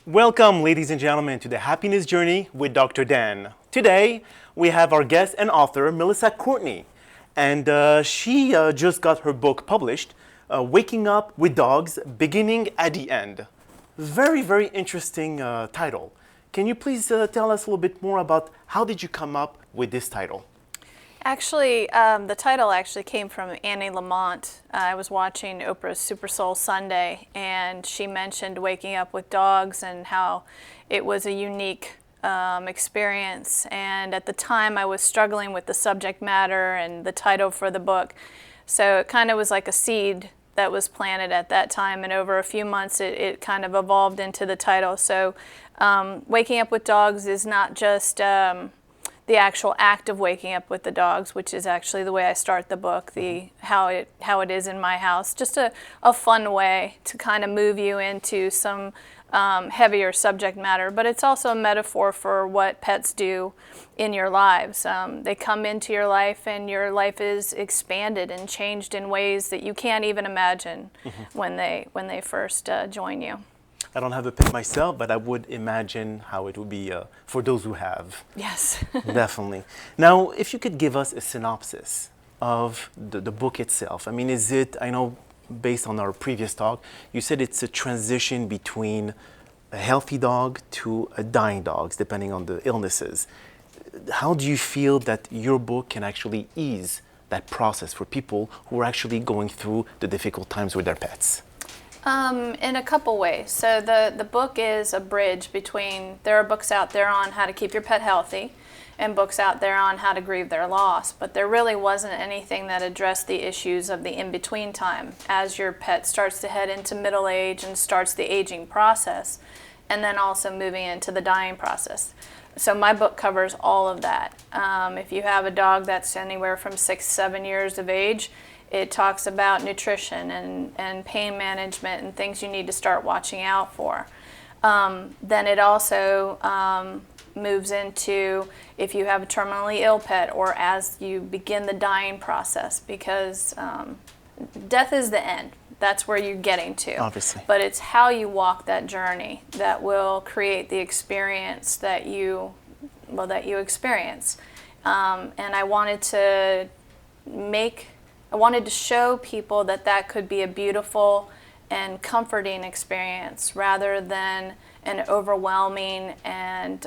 Welcome, ladies and gentlemen, to the Happiness Journey with Dr. Dan. Today, we have our guest and author, Melissa Courtney. And she just got her book published, Waking Up with Dogs, Beginning at the End. Very, very interesting title. Can you please tell us a little bit more about how did you come up with this title? Actually, the title actually came from Annie Lamont. I was watching Oprah's Super Soul Sunday, and she mentioned waking up with dogs and how it was a unique experience. And at the time, I was struggling with the subject matter and the title for the book. So it kind of was like a seed that was planted at that time, and over a few months, it kind of evolved into the title. So Waking Up with Dogs is not just the actual act of waking up with the dogs, which is actually the way I start the book, how it is in my house. Just a fun way to kind of move you into some heavier subject matter, but it's also a metaphor for what pets do in your lives. They come into your life, and your life is expanded and changed in ways that you can't even imagine when they first join you. I don't have a pet myself, but I would imagine how it would be for those who have. Yes. Definitely. Now, if you could give us a synopsis of the book itself. I mean, is it, I know based on our previous talk, you said it's a transition between a healthy dog to a dying dog, depending on the illnesses. How do you feel that your book can actually ease that process for people who are actually going through the difficult times with their pets? In a couple ways. So the book is a bridge between, there are books out there on how to keep your pet healthy and books out there on how to grieve their loss, but there really wasn't anything that addressed the issues of the in-between time as your pet starts to head into middle age and starts the aging process, and then also moving into the dying process. So my book covers all of that. If you have a dog that's anywhere from 6-7 years of age, it talks about nutrition and pain management and things you need to start watching out for. Then it also moves into if you have a terminally ill pet or as you begin the dying process, because death is the end. That's where you're getting to. Obviously. But it's how you walk that journey that will create the experience that you experience. And I wanted to show people that could be a beautiful and comforting experience rather than an overwhelming and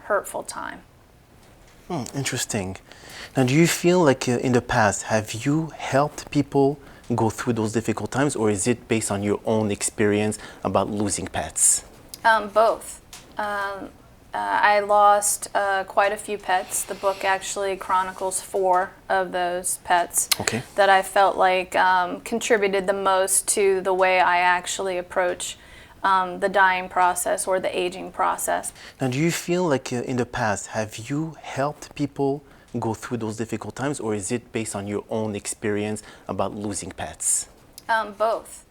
hurtful time. Interesting. Now, do you feel like in the past, have you helped people go through those difficult times, or is it based on your own experience about losing pets? Both. I lost quite a few pets. The book actually chronicles 4 of those pets that I felt like contributed the most to the way I actually approach the dying process or the aging process. Now, do you feel like in the past, have you helped people go through those difficult times, or is it based on your own experience about losing pets? Both.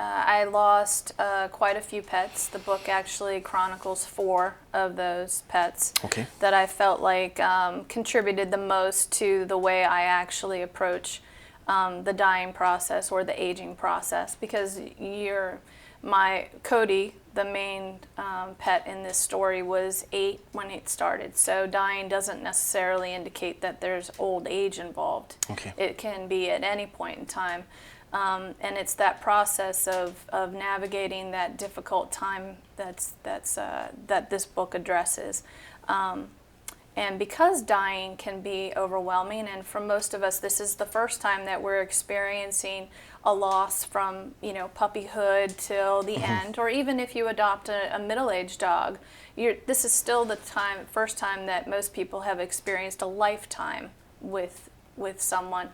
I lost quite a few pets. The book actually chronicles 4 of those pets that I felt like contributed the most to the way I actually approach the dying process or the aging process, because Cody, the main pet in this story, was 8 when it started. So dying doesn't necessarily indicate that there's old age involved. It can be at any point in time. And it's that process of navigating that difficult time that this book addresses. And because dying can be overwhelming, and for most of us, this is the first time that we're experiencing a loss from puppyhood till the end, or even if you adopt a middle-aged dog, this is still the first time that most people have experienced a lifetime with someone.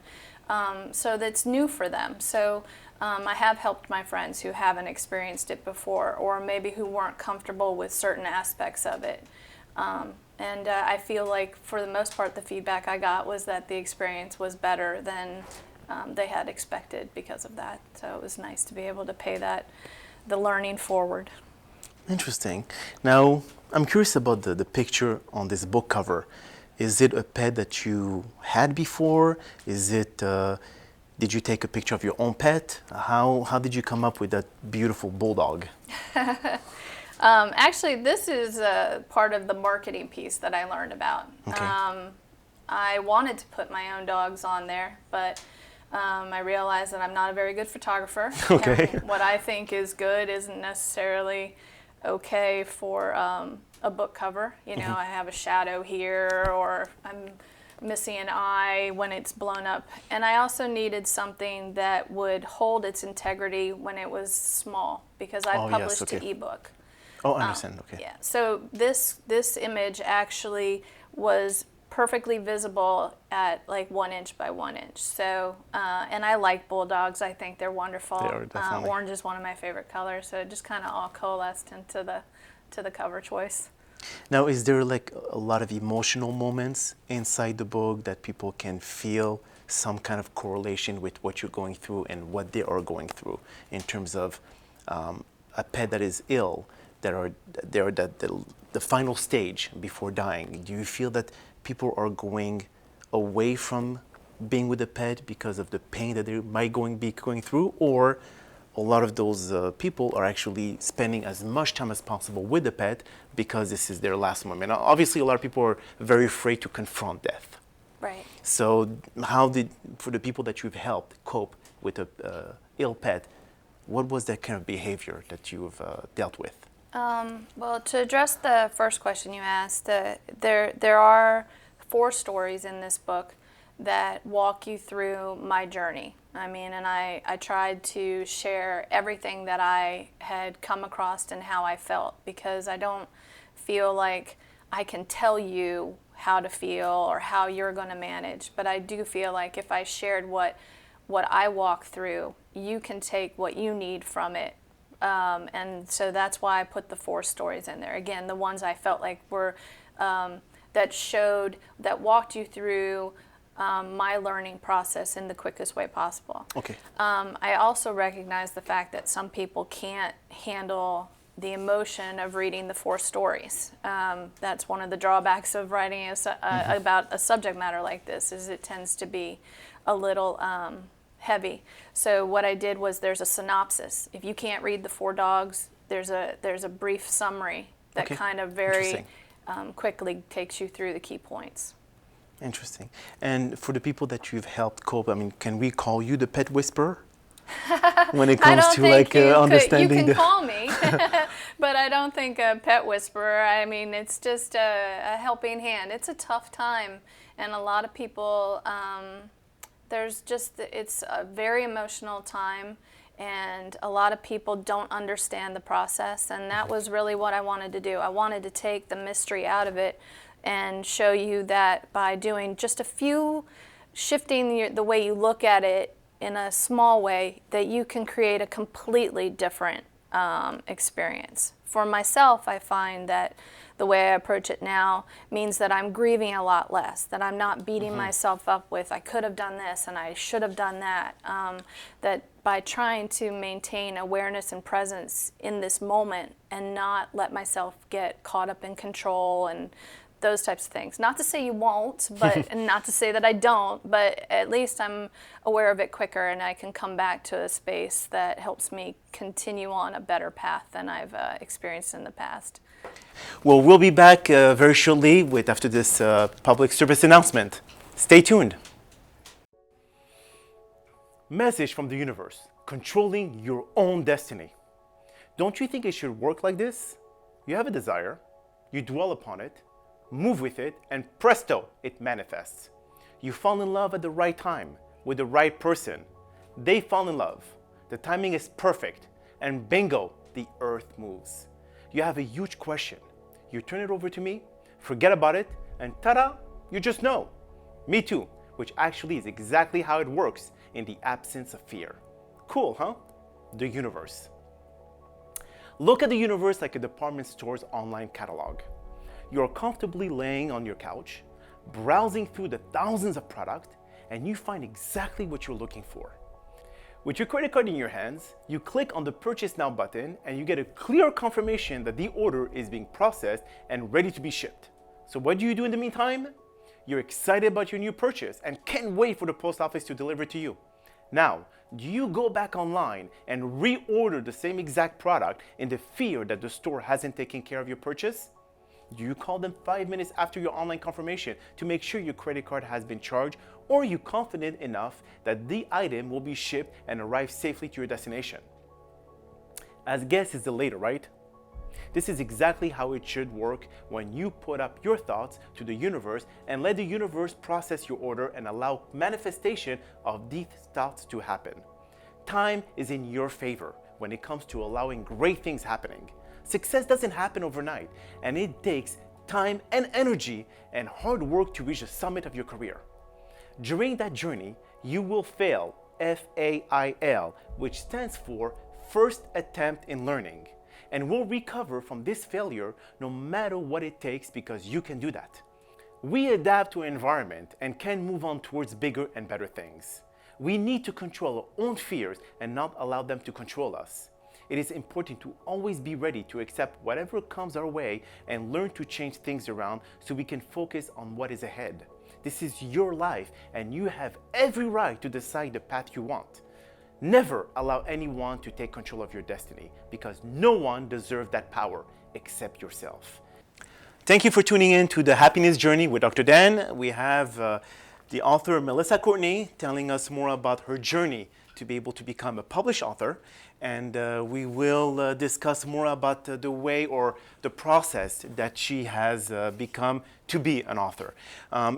So that's new for them. So I have helped my friends who haven't experienced it before, or maybe who weren't comfortable with certain aspects of it. And I feel like for the most part the feedback I got was that the experience was better than they had expected because of that. So it was nice to be able to pay the learning forward. Interesting. Now, I'm curious about the picture on this book cover. Is it a pet that you had before? Is it Did you take a picture of your own pet? How did you come up with that beautiful bulldog? Actually, this is part of the marketing piece that I learned about. Okay. I wanted to put my own dogs on there, but I realized that I'm not a very good photographer. Okay. And what I think is good isn't necessarily okay for a book cover. You know, I have a shadow here, or I'm missing an eye when it's blown up. And I also needed something that would hold its integrity when it was small, because I published an ebook. Oh, I understand. Okay. Yeah. So this image actually was perfectly visible at like 1 inch by 1 inch. So, and I like bulldogs. I think they're wonderful. They are, definitely. Orange is one of my favorite colors. So it just kind of all coalesced into the cover choice. Now, is there like a lot of emotional moments inside the book that people can feel some kind of correlation with what you're going through and what they are going through in terms of a pet that is ill, they're at the final stage before dying? Do you feel that people are going away from being with the pet because of the pain that they might be going through, or a lot of those people are actually spending as much time as possible with the pet because this is their last moment? Now, obviously, a lot of people are very afraid to confront death. Right. So for the people that you've helped cope with a ill pet, what was that kind of behavior that you've dealt with? Well, to address the first question you asked, there are 4 stories in this book that walk you through my journey. I mean, and I tried to share everything that I had come across and how I felt, because I don't feel like I can tell you how to feel or how you're going to manage, but I do feel like if I shared what I walk through, you can take what you need from it. And so that's why I put the 4 stories in there. Again, the ones I felt like were, that walked you through my learning process in the quickest way possible. Okay. I also recognize the fact that some people can't handle the emotion of reading the 4 stories. That's one of the drawbacks of writing about a subject matter like this, is it tends to be a little heavy. So what I did was, there's a synopsis. If you can't read the 4 dogs, there's a brief summary that kind of very quickly takes you through the key points. Interesting. And for the people that you've helped cope, I mean, can we call you the pet whisperer when it comes to like understanding? You can call me, but I don't think a pet whisperer. I mean, it's just a helping hand. It's a tough time, and a lot of people. It's a very emotional time, and a lot of people don't understand the process, and that was really what I wanted to do. I wanted to take the mystery out of it and show you that by doing just a few, shifting the way you look at it in a small way, that you can create a completely different experience. For myself, I find that the way I approach it now means that I'm grieving a lot less, that I'm not beating myself up with, I could have done this and I should have done that. That by trying to maintain awareness and presence in this moment and not let myself get caught up in control and those types of things. Not to say you won't, but and not to say that I don't, but at least I'm aware of it quicker, and I can come back to a space that helps me continue on a better path than I've experienced in the past. Well, we'll be back very shortly after this public service announcement. Stay tuned. Message from the universe: controlling your own destiny. Don't you think it should work like this? You have a desire, you dwell upon it, move with it, and presto, it manifests. You fall in love at the right time with the right person. They fall in love. The timing is perfect, and bingo, the earth moves. You have a huge question. You turn it over to me, forget about it, and ta-da, you just know. Me too, which actually is exactly how it works in the absence of fear. Cool, huh? The universe. Look at the universe like a department store's online catalog. You're comfortably laying on your couch, browsing through the thousands of products, and you find exactly what you're looking for. With your credit card in your hands, you click on the Purchase Now button and you get a clear confirmation that the order is being processed and ready to be shipped. So what do you do in the meantime? You're excited about your new purchase and can't wait for the post office to deliver to you. Now, do you go back online and reorder the same exact product in the fear that the store hasn't taken care of your purchase? Do you call them 5 minutes after your online confirmation to make sure your credit card has been charged, or are you confident enough that the item will be shipped and arrive safely to your destination? As guess is the later, right? This is exactly how it should work when you put up your thoughts to the universe and let the universe process your order and allow manifestation of these thoughts to happen. Time is in your favor when it comes to allowing great things happening. Success doesn't happen overnight, and it takes time and energy and hard work to reach the summit of your career. During that journey, you will fail, FAIL, which stands for First Attempt in Learning, and will recover from this failure no matter what it takes, because you can do that. We adapt to an environment and can move on towards bigger and better things. We need to control our own fears and not allow them to control us. It is important to always be ready to accept whatever comes our way and learn to change things around so we can focus on what is ahead. This is your life, and you have every right to decide the path you want. Never allow anyone to take control of your destiny, because no one deserves that power except yourself. Thank you for tuning in to the Happiness Journey with Dr. Dan. We have the author Melissa Courtney telling us more about her journey to be able to become a published author, and we will discuss more about the way or the process that she has become to be an author.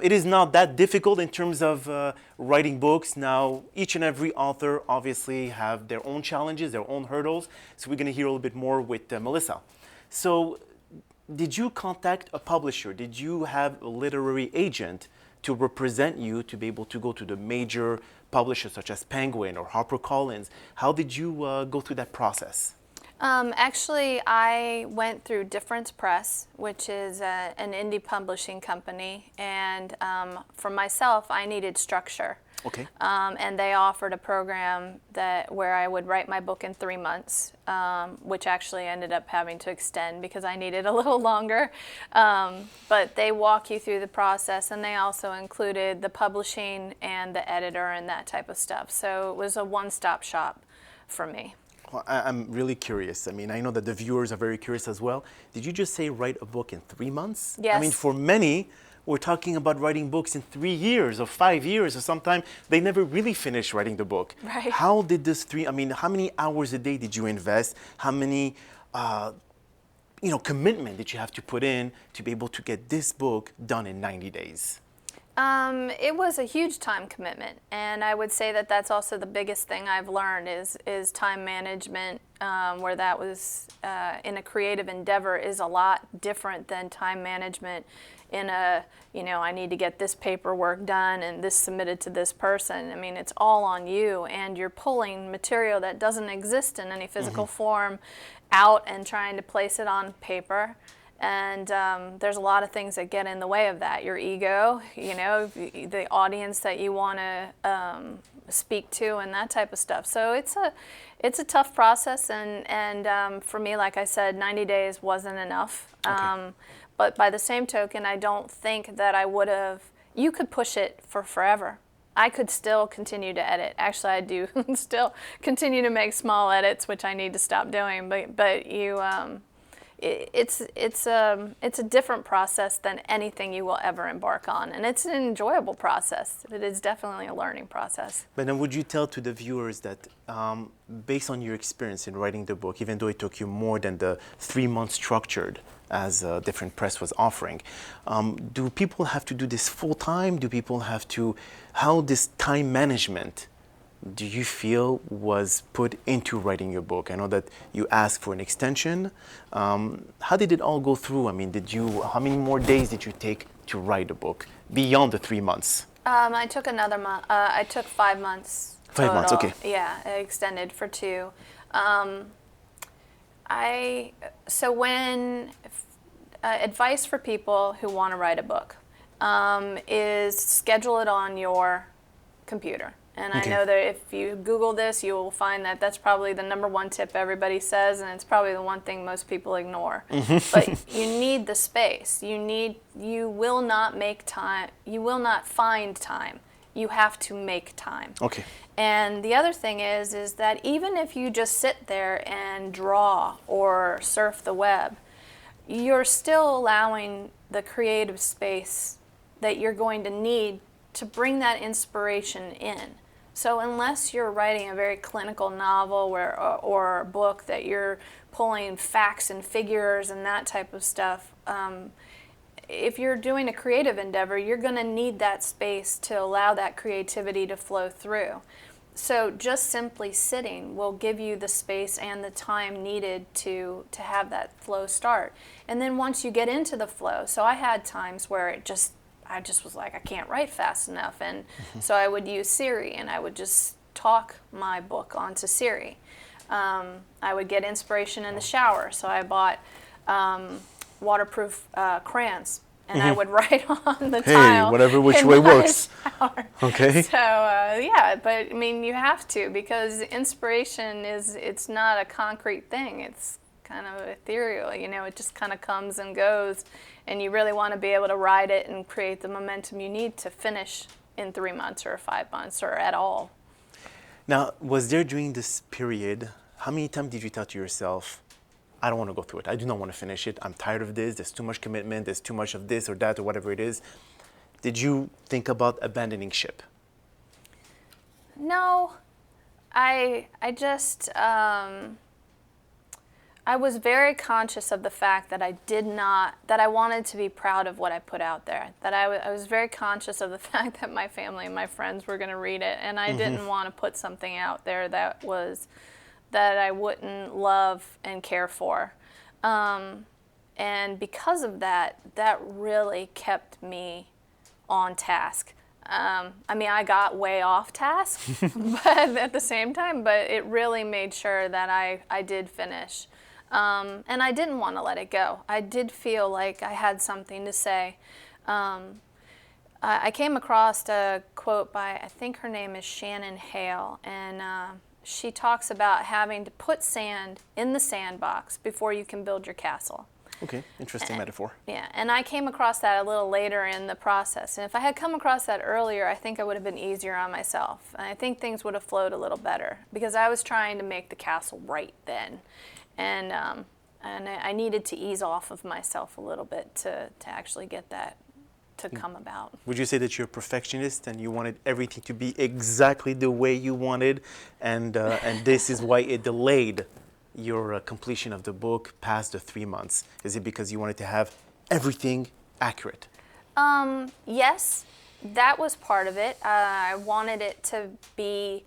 It is not that difficult in terms of writing books. Now, each and every author obviously have their own challenges, their own hurdles, so we're going to hear a little bit more with Melissa. So, did you contact a publisher? Did you have a literary agent to represent you to be able to go to the major publishers such as Penguin or HarperCollins? How did you go through that process? Actually, I went through Difference Press, which is an indie publishing company, and for myself, I needed structure. Okay. And they offered a program where I would write my book in 3 months, which actually ended up having to extend because I needed a little longer. But they walk you through the process, and they also included the publishing and the editor and that type of stuff. So it was a one-stop shop for me. Well, I'm really curious. I mean, I know that the viewers are very curious as well. Did you just say write a book in 3 months? Yes. I mean, for many, we're talking about writing books in 3 years or 5 years, or sometimes they never really finish writing the book. Right. How did how many hours a day did you invest? How many, commitment did you have to put in to be able to get this book done in 90 days? It was a huge time commitment, and I would say that that's also the biggest thing I've learned is time management, where that was in a creative endeavor is a lot different than time management in I need to get this paperwork done and this submitted to this person. I mean, it's all on you, and you're pulling material that doesn't exist in any physical form out and trying to place it on paper. And there's a lot of things that get in the way of that. Your ego, the audience that you want to speak to, and that type of stuff. So it's a tough process, and for me, like I said, 90 days wasn't enough. Okay. But by the same token, I don't think that I would have. You could push it for forever. I could still continue to edit. Actually, I do still continue to make small edits, which I need to stop doing. But you. It's a different process than anything you will ever embark on, and it's an enjoyable process. It is definitely a learning process. But then would you tell to the viewers that based on your experience in writing the book, even though it took you more than the 3 months structured as Different Press was offering, do people have to do this full time? Do people have to, how this time management do you feel was put into writing your book? I know that you asked for an extension. How did it all go through? I mean, how many more days did you take to write a book beyond the 3 months? I took another month. I took 5 months. 5 months, okay. Yeah, I extended for 2. So when advice for people who want to write a book is schedule it on your computer. And Okay. I know that if you Google this, you will find that that's probably the number one tip everybody says, and it's probably the one thing most people ignore. But you need the space. You will not make time. You will not find time. You have to make time. Okay. And the other thing is that even if you just sit there and draw or surf the web, you're still allowing the creative space that you're going to need to bring that inspiration in. So unless you're writing a very clinical novel or a book that you're pulling facts and figures and that type of stuff, if you're doing a creative endeavor, you're going to need that space to allow that creativity to flow through. So just simply sitting will give you the space and the time needed to have that flow start. And then once you get into the flow, so I had times where I just was like, I can't write fast enough. And so I would use Siri and I would just talk my book onto Siri. I would get inspiration in the shower. So I bought waterproof crayons. And I would write on the tile. Whatever which way works. Shower. Okay. So yeah, but I mean, you have to, because inspiration it's not a concrete thing. It's kind of ethereal. You know, it just kind of comes and goes, and you really want to be able to ride it and create the momentum you need to finish in 3 months or 5 months or at all. Now, was there during this period, how many times did you tell to yourself, I don't want to go through it. I do not want to finish it. I'm tired of this. There's too much commitment. There's too much of this or that or whatever it is. Did you think about abandoning ship? No. I just, I was very conscious of the fact that that I wanted to be proud of what I put out there. That I was very conscious of the fact that my family and my friends were going to read it. And I didn't want to put something out there that I wouldn't love and care for. And because of that, that really kept me on task. I mean, I got way off task, but at the same time, but it really made sure that I did finish. And I didn't want to let it go. I did feel like I had something to say. I came across a quote by, I think her name is Shannon Hale, and she talks about having to put sand in the sandbox before you can build your castle. Okay, interesting metaphor. Yeah, and I came across that a little later in the process. And if I had come across that earlier, I think I would have been easier on myself. And I think things would have flowed a little better, because I was trying to make the castle right then. And I needed to ease off of myself a little bit to actually get that to come about. Would you say that you're a perfectionist and you wanted everything to be exactly the way you wanted, and this is why it delayed your completion of the book past the 3 months? Is it because you wanted to have everything accurate? Yes, that was part of it. I wanted it to be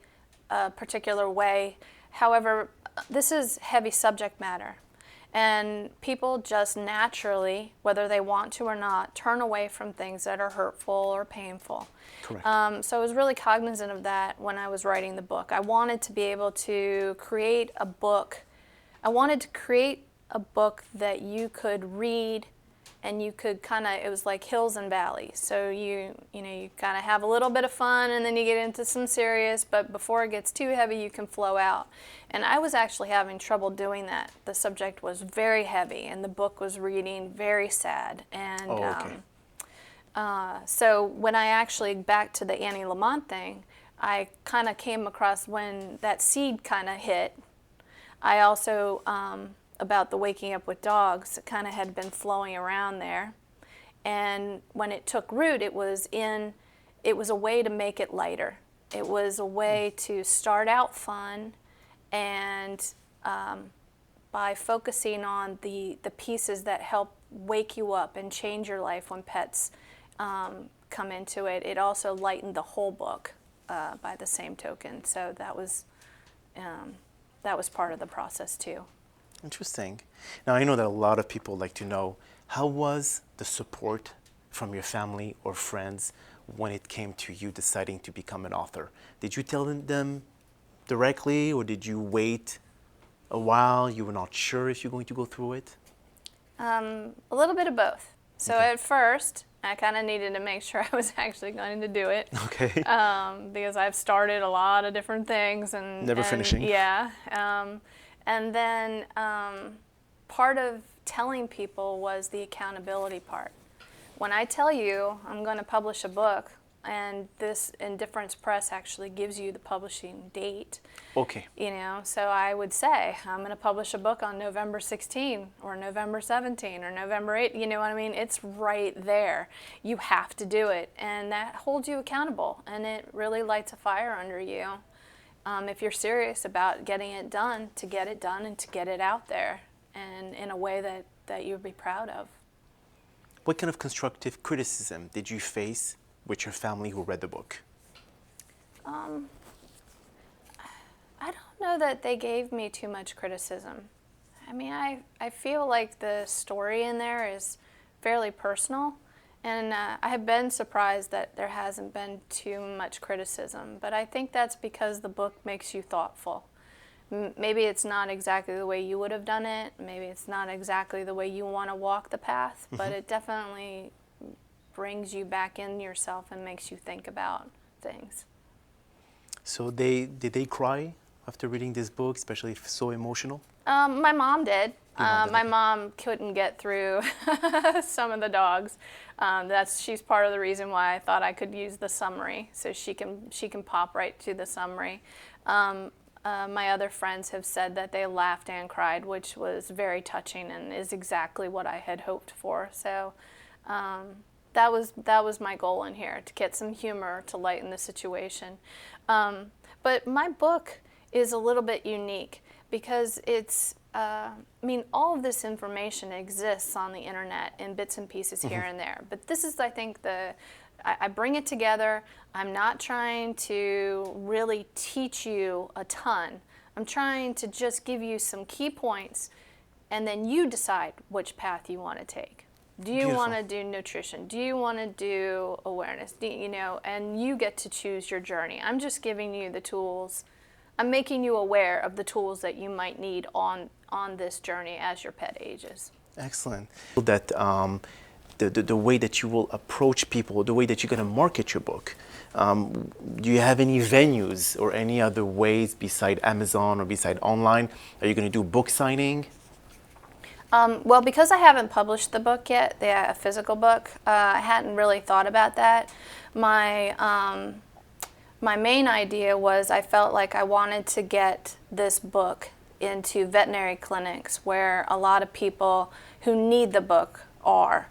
a particular way. However, this is heavy subject matter. And people just naturally, whether they want to or not, turn away from things that are hurtful or painful. Correct. So I was really cognizant of that when I was writing the book. I wanted to be able to create a book. I wanted to create a book that you could read and you could kind of, it was like hills and valleys. So you kind of have a little bit of fun and then you get into some serious, but before it gets too heavy, you can flow out. And I was actually having trouble doing that. The subject was very heavy and the book was reading very sad. And so when I actually, back to the Annie Lamont thing, I kind of came across when that seed kind of hit. I also, about the waking up with dogs, it kind of had been flowing around there. And when it took root, it was a way to make it lighter. It was a way to start out fun, and by focusing on the pieces that help wake you up and change your life when pets come into it, it also lightened the whole book by the same token. So that was part of the process too. Interesting. Now, I know that a lot of people like to know, how was the support from your family or friends when it came to you deciding to become an author? Did you tell them directly, or did you wait a while? You were not sure if you're going to go through it? A little bit of both. So at first, I kind of needed to make sure I was actually going to do it. Okay. Because I've started a lot of different things and never finishing. Yeah. And then part of telling people was the accountability part. When I tell you I'm going to publish a book, and this Indifference Press actually gives you the publishing date. Okay. You know, so I would say, I'm going to publish a book on November 16 or November 17 or November 8. You know what I mean? It's right there. You have to do it, and that holds you accountable, and it really lights a fire under you. If you're serious about getting it done, to get it done and to get it out there, and in a way that you'll be proud of. What kind of constructive criticism did you face with your family who read the book? I don't know that they gave me too much criticism. I mean, I feel like the story in there is fairly personal, and I have been surprised that there hasn't been too much criticism, but I think that's because the book makes you thoughtful. Maybe it's not exactly the way you would have done it, maybe it's not exactly the way you want to walk the path, but it definitely brings you back in yourself and makes you think about things. So did they cry after reading this book, especially if so emotional? My mom did. My okay. mom couldn't get through some of the dogs. She's part of the reason why I thought I could use the summary, so she can pop right to the summary. My other friends have said that they laughed and cried, which was very touching and is exactly what I had hoped for. So that was my goal in here, to get some humor to lighten the situation. But my book is a little bit unique because it's, I mean, all of this information exists on the internet in bits and pieces here and there. But this is, I think, I bring it together. I'm not trying to really teach you a ton. I'm trying to just give you some key points, and then you decide which path you want to take. Do you want to do nutrition? Do you want to do awareness? You know, and you get to choose your journey. I'm just giving you the tools. I'm making you aware of the tools that you might need on this journey as your pet ages. Excellent. That the way that you will approach people, the way that you're going to market your book. Do you have any venues or any other ways beside Amazon or beside online? Are you going to do book signing? Well, because I haven't published the book yet, a physical book, I hadn't really thought about that. My main idea was I felt like I wanted to get this book into veterinary clinics where a lot of people who need the book are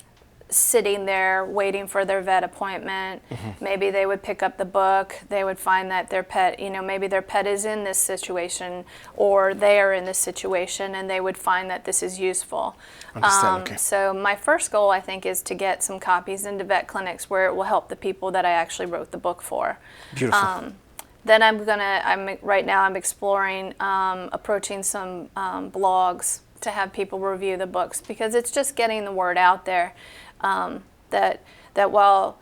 sitting there waiting for their vet appointment. Maybe they would pick up the book, they would find that their pet, you know, maybe their pet is in this situation or they are in this situation, and they would find that this is useful. Okay. So my first goal, I think, is to get some copies into vet clinics where it will help the people that I actually wrote the book for. Beautiful. Then right now I'm exploring approaching some blogs to have people review the books, because it's just getting the word out there. That while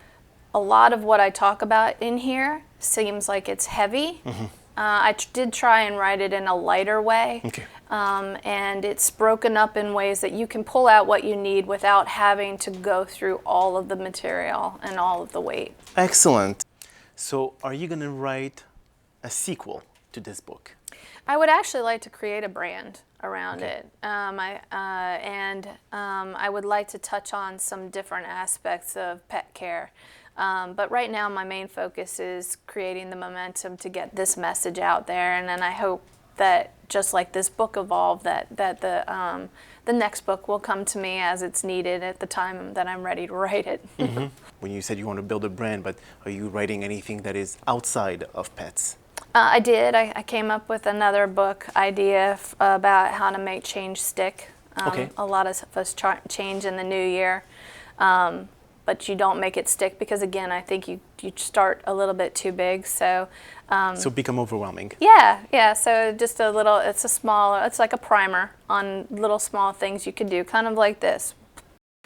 a lot of what I talk about in here seems like it's heavy, I did try and write it in a lighter way. Okay. And it's broken up in ways that you can pull out what you need without having to go through all of the material and all of the weight. Excellent. So are you going to write a sequel to this book? I would actually like to create a brand around it. I would like to touch on some different aspects of pet care. But right now my main focus is creating the momentum to get this message out there, and then I hope that just like this book evolved, that the next book will come to me as it's needed at the time that I'm ready to write it. When you said you want to build a brand, but are you writing anything that is outside of pets? I did. I came up with another book idea about how to make change stick. Okay. A lot of us change in the new year, but you don't make it stick because, again, I think you start a little bit too big. So become overwhelming. Yeah. So just a little. It's like a primer on little small things you could do, kind of like this.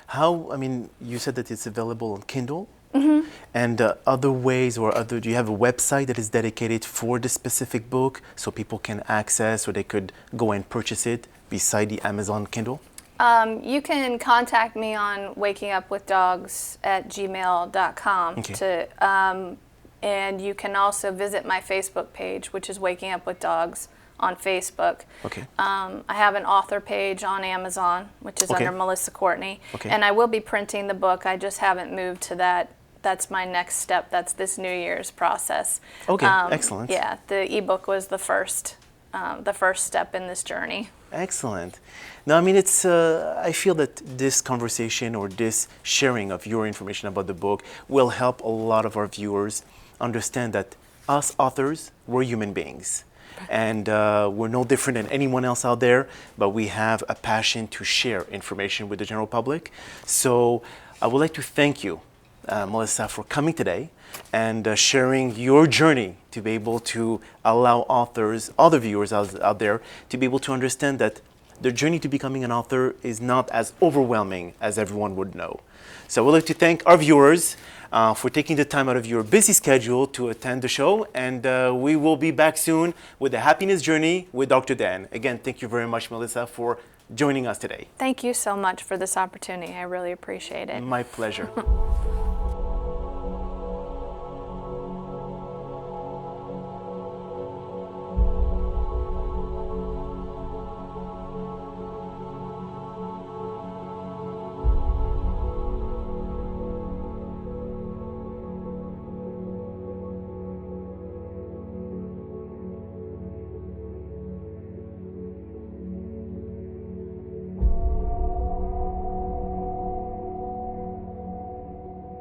I mean, you said that it's available on Kindle. And other ways do you have a website that is dedicated for this specific book so people can access, or they could go and purchase it beside the Amazon Kindle? You can contact me on wakingupwithdogs@gmail.com. Okay. And you can also visit my Facebook page, which is Waking Up with Dogs on Facebook. Okay. I have an author page on Amazon, which is Okay. under Melissa Courtney. Okay. And I will be printing the book. I just haven't moved to that's my next step. That's this New Year's process. Okay, excellent. Yeah, the ebook was the first step in this journey. Excellent. Now, I mean, it's. I feel that this conversation or this sharing of your information about the book will help a lot of our viewers understand that us authors, we're human beings. And we're no different than anyone else out there, but we have a passion to share information with the general public. So I would like to thank you, Melissa, for coming today and sharing your journey to be able to allow authors, other viewers out there, to be able to understand that the journey to becoming an author is not as overwhelming as everyone would know. So I would like to thank our viewers for taking the time out of your busy schedule to attend the show. And we will be back soon with the Happyness Journey with Dr. Dan. Again, thank you very much, Melissa, for joining us today. Thank you so much for this opportunity. I really appreciate it. My pleasure.